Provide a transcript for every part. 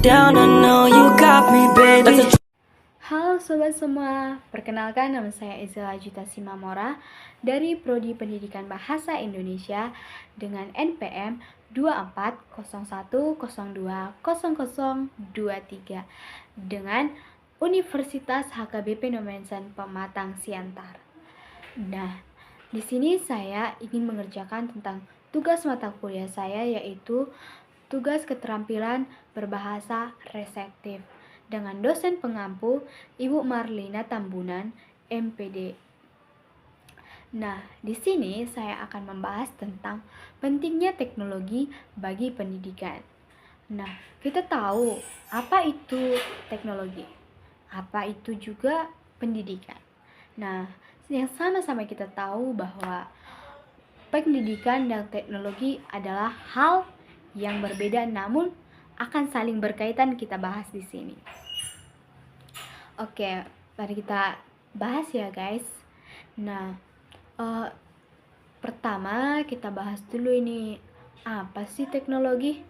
down, I know you got me, baby. Halo sobat semua, perkenalkan nama saya Ezela Juta Simamora dari Prodi Pendidikan Bahasa Indonesia dengan NPM 2401020023 dengan Universitas HKBP Nomensen Pematang Siantar. Nah, di sini saya ingin mengerjakan tentang tugas mata kuliah saya, yaitu tugas keterampilan berbahasa reseptif dengan dosen pengampu Ibu Marlina Tambunan, MPD. Nah, di sini saya akan membahas tentang pentingnya teknologi bagi pendidikan. Nah, kita tahu apa itu teknologi, apa itu juga pendidikan. Nah, yang sama-sama kita tahu bahwa pendidikan dan teknologi adalah hal yang berbeda namun akan saling berkaitan, kita bahas di sini. Oke, mari kita bahas ya guys. Nah, pertama kita bahas dulu ini, apa sih teknologi?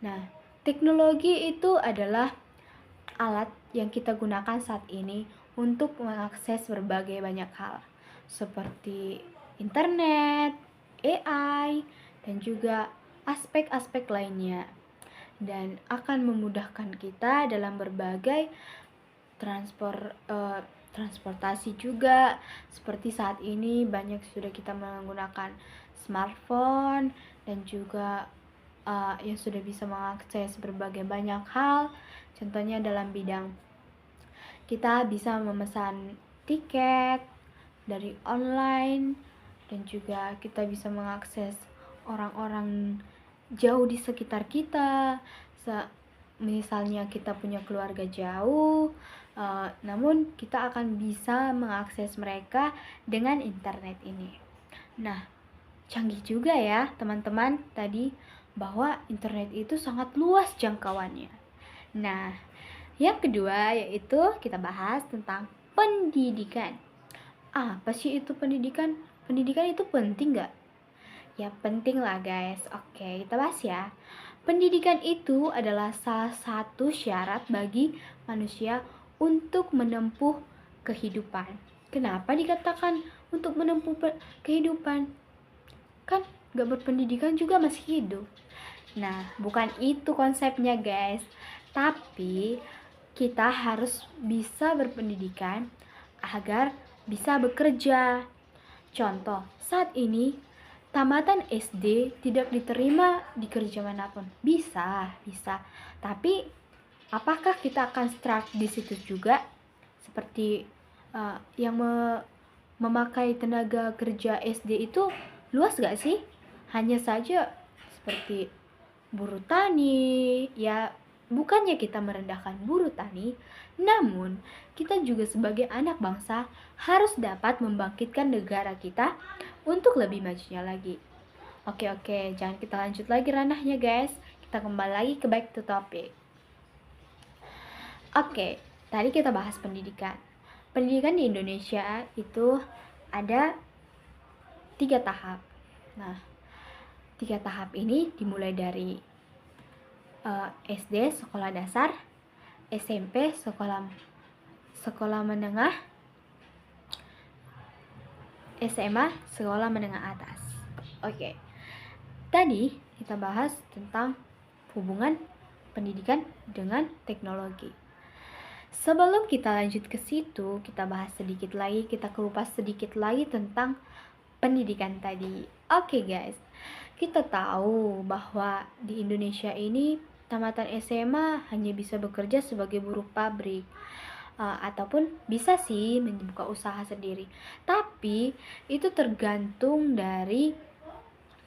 Nah, teknologi itu adalah alat yang kita gunakan saat ini untuk mengakses berbagai banyak hal seperti internet, AI, dan juga aspek-aspek lainnya, dan akan memudahkan kita dalam berbagai transportasi juga. Seperti saat ini banyak sudah kita menggunakan smartphone dan juga yang sudah bisa mengakses berbagai banyak hal. Contohnya dalam bidang kita bisa memesan tiket dari online, dan juga kita bisa mengakses orang-orang jauh di sekitar kita. Misalnya kita punya keluarga jauh, namun kita akan bisa mengakses mereka dengan internet ini. Nah, canggih juga ya teman-teman tadi, bahwa internet itu sangat luas jangkauannya. Nah, yang kedua yaitu kita bahas tentang pendidikan. Apa sih itu pendidikan? Pendidikan itu penting nggak? Ya penting lah guys. Oke, kita bahas ya. Pendidikan itu adalah salah satu syarat bagi manusia untuk menempuh kehidupan. Kenapa dikatakan untuk menempuh kehidupan? Kan gak berpendidikan juga masih hidup. Nah, bukan itu konsepnya guys. Tapi kita harus bisa berpendidikan agar bisa bekerja. Contoh, saat ini tamatan SD tidak diterima di kerja manapun. Bisa. Tapi apakah kita akan stuck di situ juga? Seperti yang memakai tenaga kerja SD itu luas gak sih? Hanya saja seperti buruh tani, ya bukannya kita merendahkan buruh tani, namun kita juga sebagai anak bangsa harus dapat membangkitkan negara kita untuk lebih majunya lagi. Oke, jangan kita lanjut lagi ranahnya guys. Kita kembali lagi ke back to topic. Oke, tadi kita bahas pendidikan. Pendidikan di Indonesia itu ada 3 tahap. Nah, 3 tahap ini dimulai dari SD sekolah dasar, SMP sekolah menengah, SMA sekolah menengah atas. Oke. Tadi kita bahas tentang hubungan pendidikan dengan teknologi. Sebelum kita lanjut ke situ, kita bahas sedikit lagi, kita kupas sedikit lagi tentang pendidikan tadi. Oke guys, kita tahu bahwa di Indonesia ini tamatan SMA hanya bisa bekerja sebagai buruh pabrik, ataupun bisa sih membuka usaha sendiri. Tapi itu tergantung dari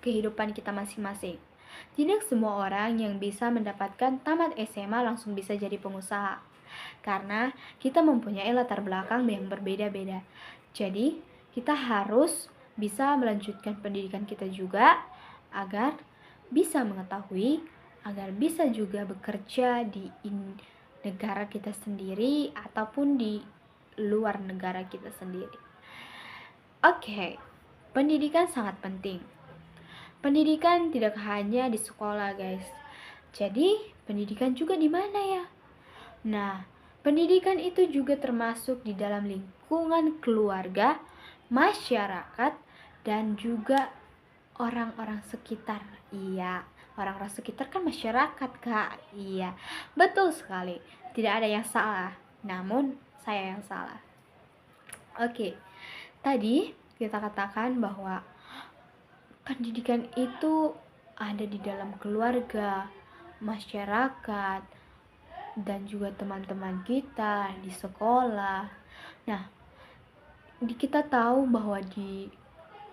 kehidupan kita masing-masing. Tidak semua orang yang bisa mendapatkan tamat SMA langsung bisa jadi pengusaha, karena kita mempunyai latar belakang yang berbeda-beda. Jadi kita harus bisa melanjutkan pendidikan kita juga agar bisa mengetahui, agar bisa juga bekerja di negara kita sendiri ataupun di luar negara kita sendiri. Oke, pendidikan sangat penting. Pendidikan tidak hanya di sekolah guys. Jadi, pendidikan juga di mana ya? Nah, pendidikan itu juga termasuk di dalam lingkungan keluarga, masyarakat, dan juga orang-orang sekitar. Iya, orang-orang sekitar kan masyarakat, Kak. Iya, betul sekali. Tidak ada yang salah, namun saya yang salah. Oke, tadi kita katakan bahwa pendidikan itu ada di dalam keluarga, masyarakat, dan juga teman-teman kita di sekolah. Nah, kita tahu bahwa di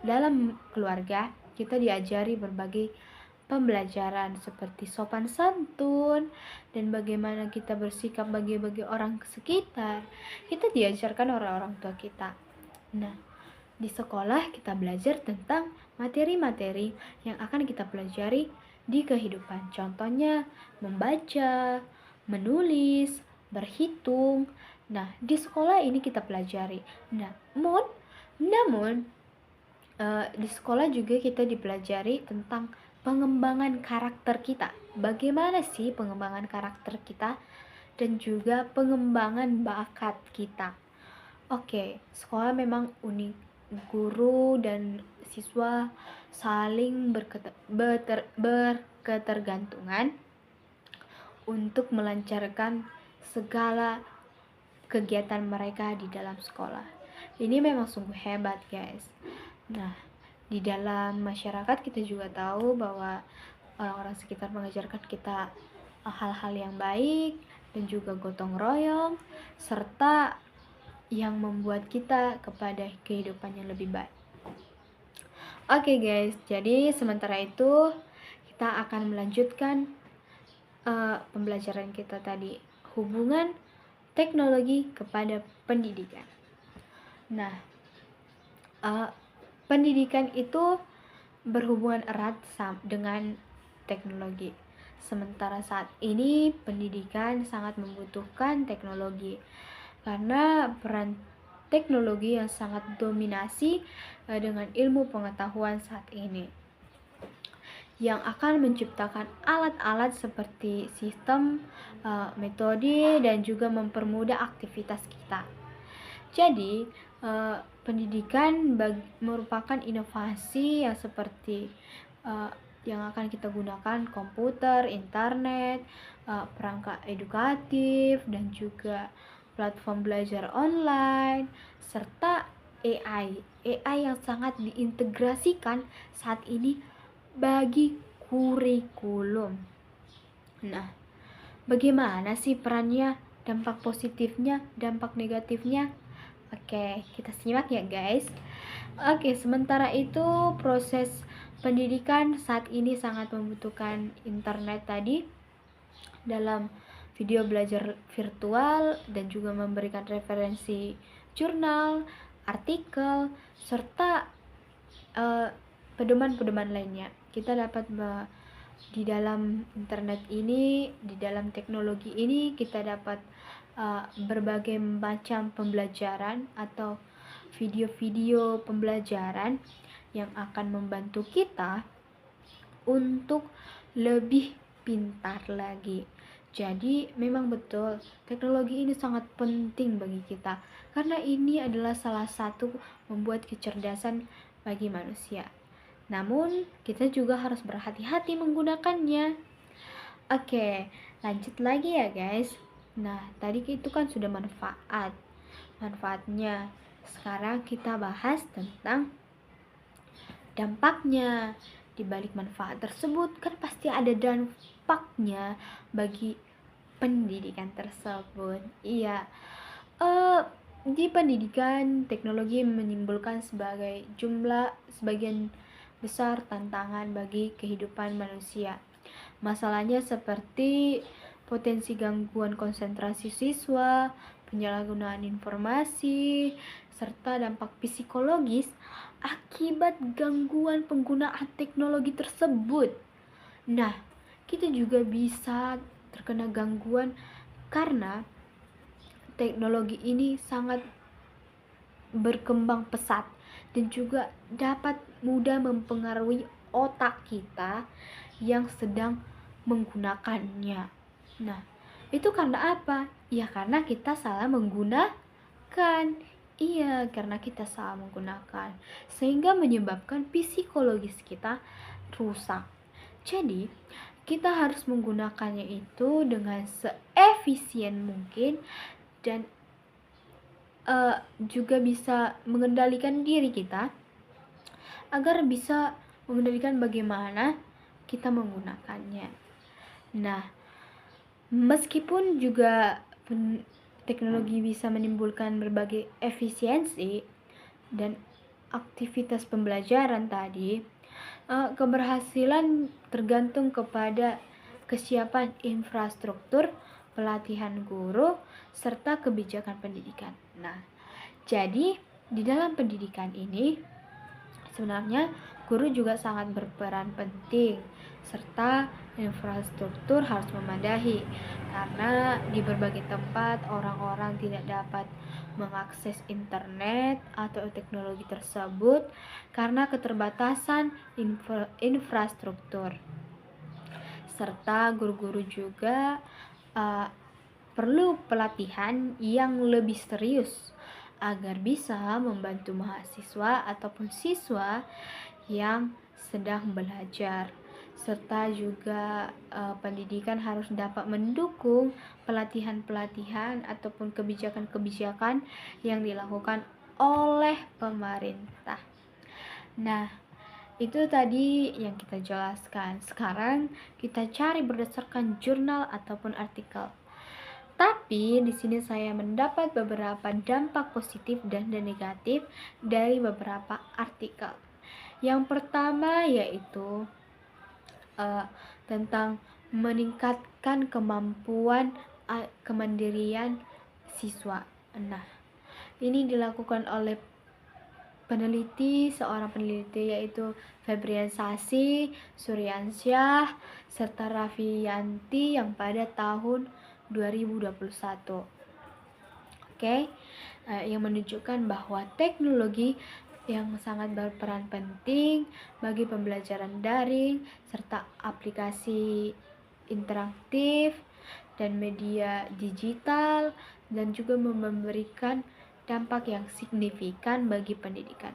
dalam keluarga kita diajari berbagai pembelajaran seperti sopan santun dan bagaimana kita bersikap bagi orang sekitar. Kita diajarkan oleh orang tua kita. Nah, di sekolah kita belajar tentang materi-materi yang akan kita pelajari di kehidupan. Contohnya membaca, menulis, berhitung. Nah, di sekolah ini kita pelajari. Namun di sekolah juga kita dipelajari tentang pengembangan karakter kita. Bagaimana sih pengembangan karakter kita dan juga pengembangan bakat kita. Oke, sekolah memang unik. Guru dan siswa saling berketergantungan untuk melancarkan segala kegiatan mereka di dalam sekolah. Ini memang sungguh hebat, guys. Nah, di dalam masyarakat kita juga tahu bahwa orang-orang sekitar mengajarkan kita hal-hal yang baik dan juga gotong royong, serta yang membuat kita kepada kehidupan yang lebih baik. Oke guys, jadi sementara itu kita akan melanjutkan pembelajaran kita tadi, hubungan teknologi kepada pendidikan. Nah, pendidikan itu berhubungan erat dengan teknologi. Sementara saat ini pendidikan sangat membutuhkan teknologi karena peran teknologi yang sangat dominasi dengan ilmu pengetahuan saat ini, yang akan menciptakan alat-alat seperti sistem, metode, dan juga mempermudah aktivitas kita. Jadi, pendidikan merupakan inovasi yang seperti yang akan kita gunakan komputer, internet, perangkat edukatif, dan juga platform belajar online, serta AI yang sangat diintegrasikan saat ini bagi kurikulum. Nah, bagaimana sih perannya, dampak positifnya, dampak negatifnya? Oke, kita simak ya guys. Oke, sementara itu proses pendidikan saat ini sangat membutuhkan internet tadi dalam video belajar virtual dan juga memberikan referensi jurnal, artikel, serta pedoman-pedoman lainnya. Kita dapat di dalam internet ini, di dalam teknologi ini kita dapat berbagai macam pembelajaran atau video-video pembelajaran yang akan membantu kita untuk lebih pintar lagi. Jadi memang betul teknologi ini sangat penting bagi kita karena ini adalah salah satu membuat kecerdasan bagi manusia. Namun kita juga harus berhati-hati menggunakannya. Oke, lanjut lagi ya guys. Nah, tadi itu kan sudah manfaatnya. Sekarang kita bahas tentang dampaknya. Di balik manfaat tersebut kan pasti ada dampaknya bagi pendidikan tersebut. Iya, di pendidikan teknologi menimbulkan sebagian besar tantangan bagi kehidupan manusia. Masalahnya seperti potensi gangguan konsentrasi siswa, penyalahgunaan informasi, serta dampak psikologis akibat gangguan penggunaan teknologi tersebut. Nah, kita juga bisa terkena gangguan karena teknologi ini sangat berkembang pesat dan juga dapat mudah mempengaruhi otak kita yang sedang menggunakannya. Nah, itu karena apa? Ya karena kita salah menggunakan. Iya, karena kita salah menggunakan, sehingga menyebabkan psikologis kita rusak. Jadi, kita harus menggunakannya itu dengan seefisien mungkin dan juga bisa mengendalikan diri kita agar bisa mengendalikan bagaimana kita menggunakannya. Nah, meskipun juga teknologi bisa menimbulkan berbagai efisiensi dan aktivitas pembelajaran tadi, keberhasilan tergantung kepada kesiapan infrastruktur, pelatihan guru, serta kebijakan pendidikan. Nah, jadi di dalam pendidikan ini sebenarnya guru juga sangat berperan penting, serta infrastruktur harus memadai karena di berbagai tempat orang-orang tidak dapat mengakses internet atau teknologi tersebut karena keterbatasan infrastruktur. Serta guru-guru juga perlu pelatihan yang lebih serius agar bisa membantu mahasiswa ataupun siswa yang sedang belajar. Serta juga pendidikan harus dapat mendukung pelatihan-pelatihan ataupun kebijakan-kebijakan yang dilakukan oleh pemerintah. Nah, itu tadi yang kita jelaskan. Sekarang kita cari berdasarkan jurnal ataupun artikel. Tapi di sini saya mendapat beberapa dampak positif dan negatif dari beberapa artikel. Yang pertama yaitu tentang meningkatkan kemampuan kemandirian siswa. Nah, ini dilakukan oleh seorang peneliti yaitu Febrian Sasi, Suryansyah, serta Raffianti yang pada tahun 2021. Oke, yang menunjukkan bahwa teknologi yang sangat berperan penting bagi pembelajaran daring serta aplikasi interaktif dan media digital dan juga memberikan dampak yang signifikan bagi pendidikan.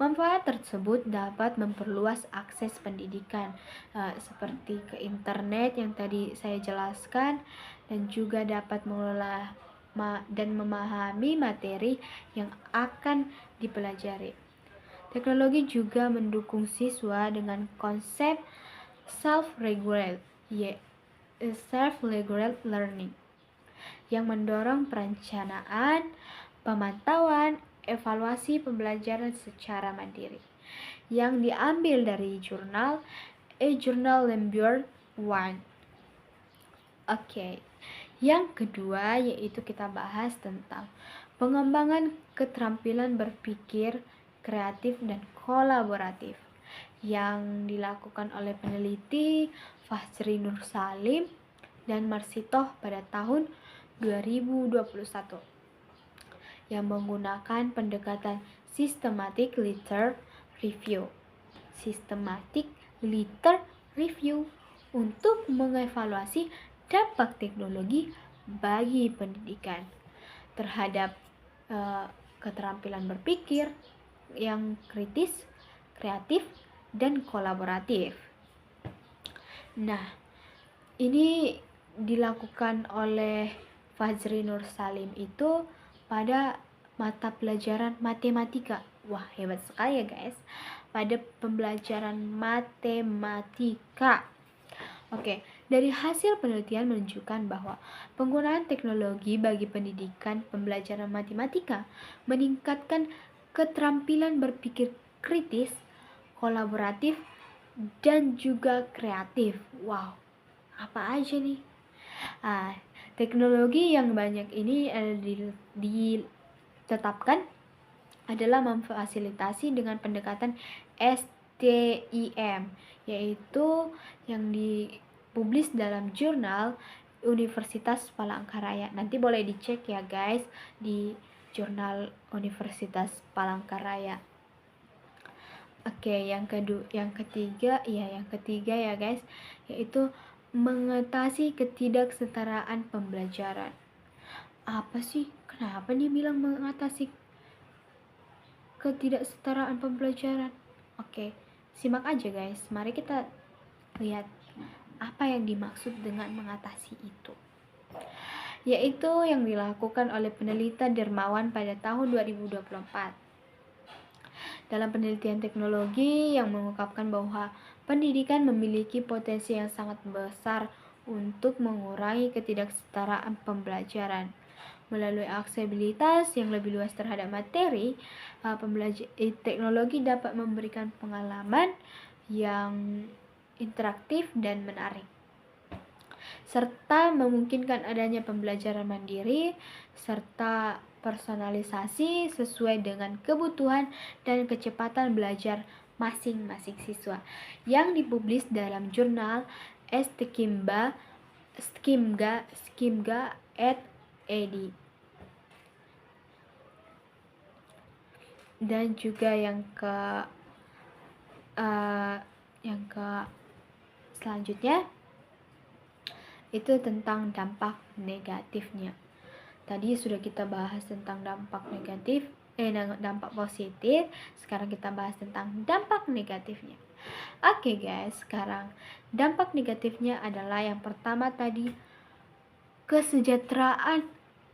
Manfaat tersebut dapat memperluas akses pendidikan seperti ke internet yang tadi saya jelaskan dan juga dapat mengelola dan memahami materi yang akan dipelajari. Teknologi juga mendukung siswa dengan konsep self-regulate learning yang mendorong perencanaan, pemantauan, evaluasi pembelajaran secara mandiri yang diambil dari jurnal A-Journal Lembeer 1. Oke. Yang kedua yaitu kita bahas tentang pengembangan keterampilan berpikir kreatif dan kolaboratif yang dilakukan oleh peneliti Fajri Nur Salim dan Marsitoh pada tahun 2021 yang menggunakan pendekatan systematic literature review untuk mengevaluasi dampak teknologi bagi pendidikan terhadap keterampilan berpikir yang kritis, kreatif, dan kolaboratif. Nah, ini dilakukan oleh Fajri Nur Salim itu pada mata pelajaran matematika. Wah, hebat sekali ya guys. Pada pembelajaran matematika. Oke, dari hasil penelitian menunjukkan bahwa penggunaan teknologi bagi pendidikan pembelajaran matematika meningkatkan keterampilan berpikir kritis, kolaboratif, dan juga kreatif. Wow, apa aja nih? Teknologi yang banyak ini ditetapkan adalah memfasilitasi dengan pendekatan STIM, yaitu yang dipublis dalam jurnal Universitas Palangkaraya. Nanti boleh dicek ya guys di jurnal Universitas Palangkaraya. Oke, yang ketiga ya guys, yaitu mengatasi ketidaksetaraan pembelajaran. Apa sih? Kenapa dia bilang mengatasi ketidaksetaraan pembelajaran? Oke, simak aja guys. Mari kita lihat apa yang dimaksud dengan mengatasi itu. Yaitu yang dilakukan oleh peneliti dermawan pada tahun 2024. Dalam penelitian teknologi yang mengungkapkan bahwa pendidikan memiliki potensi yang sangat besar untuk mengurangi ketidaksetaraan pembelajaran. Melalui aksesibilitas yang lebih luas terhadap materi, teknologi dapat memberikan pengalaman yang interaktif dan menarik, serta memungkinkan adanya pembelajaran mandiri serta personalisasi sesuai dengan kebutuhan dan kecepatan belajar masing-masing siswa, yang dipublis dalam jurnal Schimga dan juga yang ke selanjutnya itu tentang dampak negatifnya. Tadi sudah kita bahas tentang dampak positif. Sekarang kita bahas tentang dampak negatifnya. Oke guys, sekarang dampak negatifnya adalah yang pertama tadi, kesejahteraan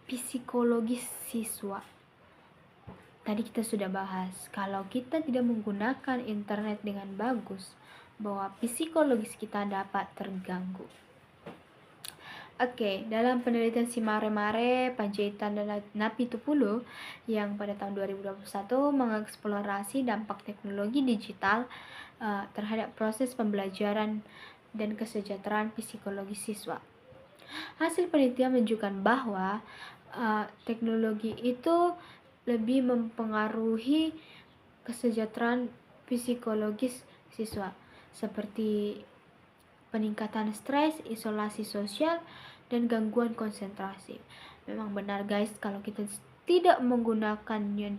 psikologis siswa. Tadi kita sudah bahas, kalau kita tidak menggunakan internet dengan bagus, bahwa psikologis kita dapat terganggu. Oke, dalam penelitian si Mare Panjaitan dan Napitupulu yang pada tahun 2021 mengeksplorasi dampak teknologi digital terhadap proses pembelajaran dan kesejahteraan psikologis siswa. Hasil penelitian menunjukkan bahwa teknologi itu lebih mempengaruhi kesejahteraan psikologis siswa, seperti peningkatan stres, isolasi sosial, dan gangguan konsentrasi. Memang benar guys, kalau kita tidak menggunakannya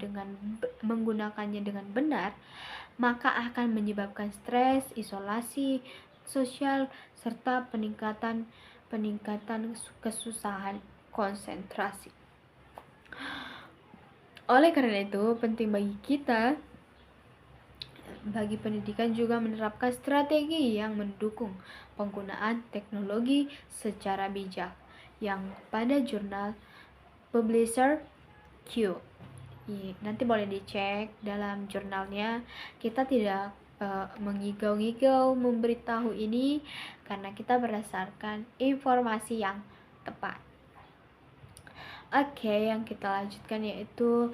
dengan benar, maka akan menyebabkan stres, isolasi sosial, serta peningkatan kesusahan konsentrasi. Oleh karena itu, penting bagi pendidikan juga menerapkan strategi yang mendukung penggunaan teknologi secara bijak, yang pada jurnal Publisher Q. Nanti boleh dicek dalam jurnalnya. Kita tidak mengigau-ngigau memberitahu ini karena kita berdasarkan informasi yang tepat. Oke, yang kita lanjutkan yaitu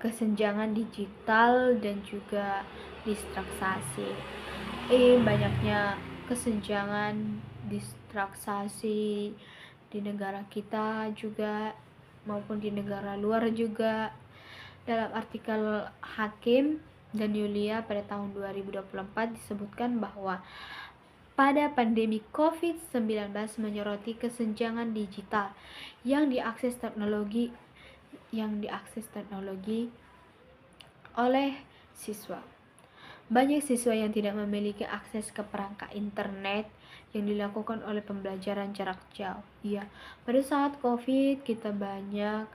kesenjangan digital dan juga distraksi. Banyaknya kesenjangan distraksi di negara kita juga maupun di negara luar juga. Dalam artikel Hakim dan Yulia pada tahun 2024 disebutkan bahwa pada pandemi COVID-19 menyoroti kesenjangan digital yang diakses teknologi oleh siswa. Banyak siswa yang tidak memiliki akses ke perangkat internet yang dilakukan oleh pembelajaran jarak jauh. Pada saat COVID kita banyak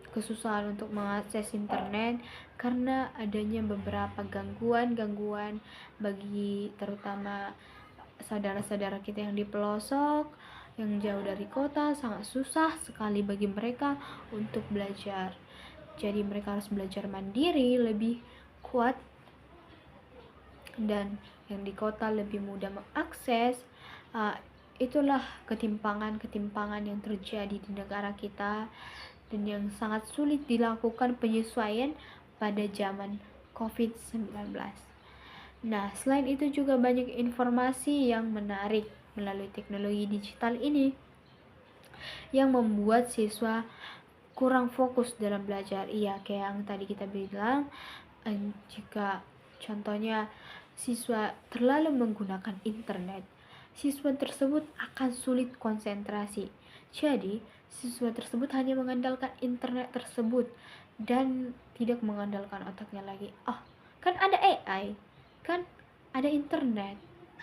kesusahan untuk mengakses internet karena adanya beberapa gangguan bagi terutama saudara-saudara kita yang di pelosok, yang jauh dari kota. Sangat susah sekali bagi mereka untuk belajar. Jadi mereka harus belajar mandiri lebih kuat, dan yang di kota lebih mudah mengakses. Itulah ketimpangan yang terjadi di negara kita dan yang sangat sulit dilakukan penyesuaian pada zaman COVID-19. Nah, selain itu juga banyak informasi yang menarik melalui teknologi digital ini yang membuat siswa kurang fokus dalam belajar. Kayak yang tadi kita bilang, jika contohnya siswa terlalu menggunakan internet, siswa tersebut akan sulit konsentrasi. Jadi, siswa tersebut hanya mengandalkan internet tersebut dan tidak mengandalkan otaknya lagi. Kan ada AI, kan ada internet.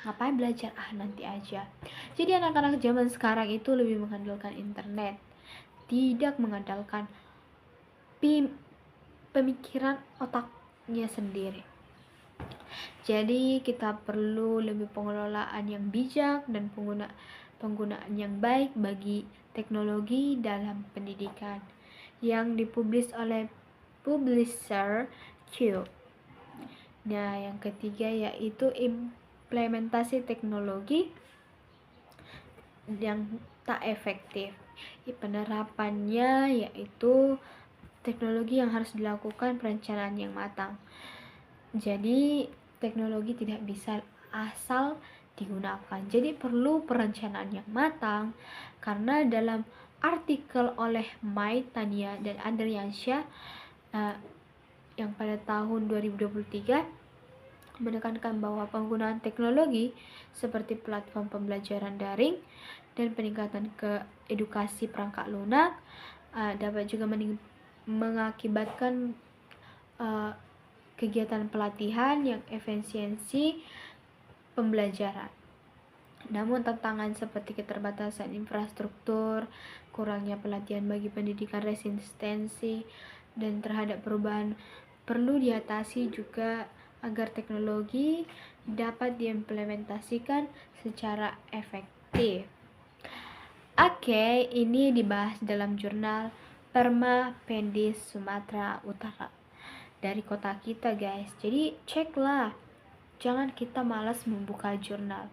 Ngapain belajar? Nanti aja. Jadi anak-anak zaman sekarang itu lebih mengandalkan internet, tidak mengandalkan pemikiran otaknya sendiri. Jadi kita perlu lebih pengelolaan yang bijak dan penggunaan yang baik bagi teknologi dalam pendidikan, yang dipublis oleh publisher Q. Nah, yang ketiga yaitu implementasi teknologi yang tak efektif. Penerapannya yaitu teknologi yang harus dilakukan perencanaan yang matang. Jadi teknologi tidak bisa asal digunakan. Jadi perlu perencanaan yang matang, karena dalam artikel oleh Mai Tania dan Andriansyah yang pada tahun 2023 menekankan bahwa penggunaan teknologi seperti platform pembelajaran daring dan peningkatan ke edukasi perangkat lunak dapat juga mengakibatkan kegiatan pelatihan yang efisiensi pembelajaran. Namun tantangan seperti keterbatasan infrastruktur, kurangnya pelatihan bagi pendidikan resistensi dan terhadap perubahan perlu diatasi juga agar teknologi dapat diimplementasikan secara efektif. Oke, ini dibahas dalam jurnal Perma Pendis Sumatera Utara dari kota kita, guys. Jadi ceklah, jangan kita malas membuka jurnal.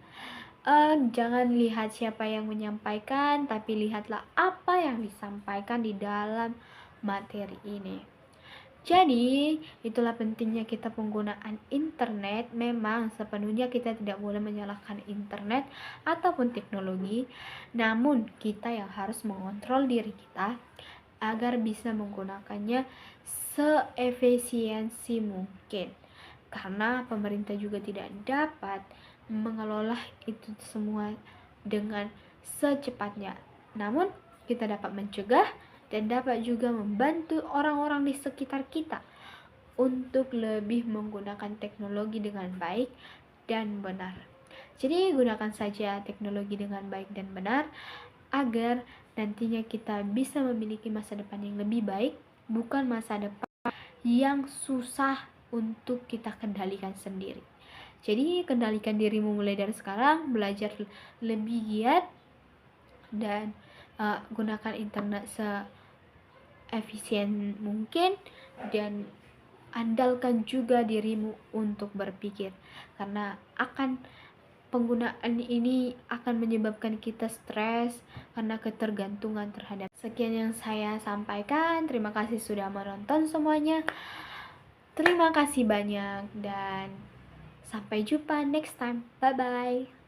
Jangan lihat siapa yang menyampaikan, tapi lihatlah apa yang disampaikan di dalam materi ini. Jadi, itulah pentingnya kita penggunaan internet. Memang sepenuhnya kita tidak boleh menyalahkan internet ataupun teknologi, namun kita yang harus mengontrol diri kita agar bisa menggunakannya seefisiensi mungkin. Karena pemerintah juga tidak dapat mengelola itu semua dengan secepatnya. Namun, kita dapat mencegah dan dapat juga membantu orang-orang di sekitar kita untuk lebih menggunakan teknologi dengan baik dan benar. Jadi gunakan saja teknologi dengan baik dan benar agar nantinya kita bisa memiliki masa depan yang lebih baik, bukan masa depan yang susah untuk kita kendalikan sendiri. Jadi kendalikan dirimu mulai dari sekarang, belajar lebih giat dan gunakan internet efisien mungkin, dan andalkan juga dirimu untuk berpikir, karena penggunaan ini akan menyebabkan kita stres karena ketergantungan terhadap. Sekian yang saya sampaikan, terima kasih sudah menonton semuanya, terima kasih banyak dan sampai jumpa next time, bye bye.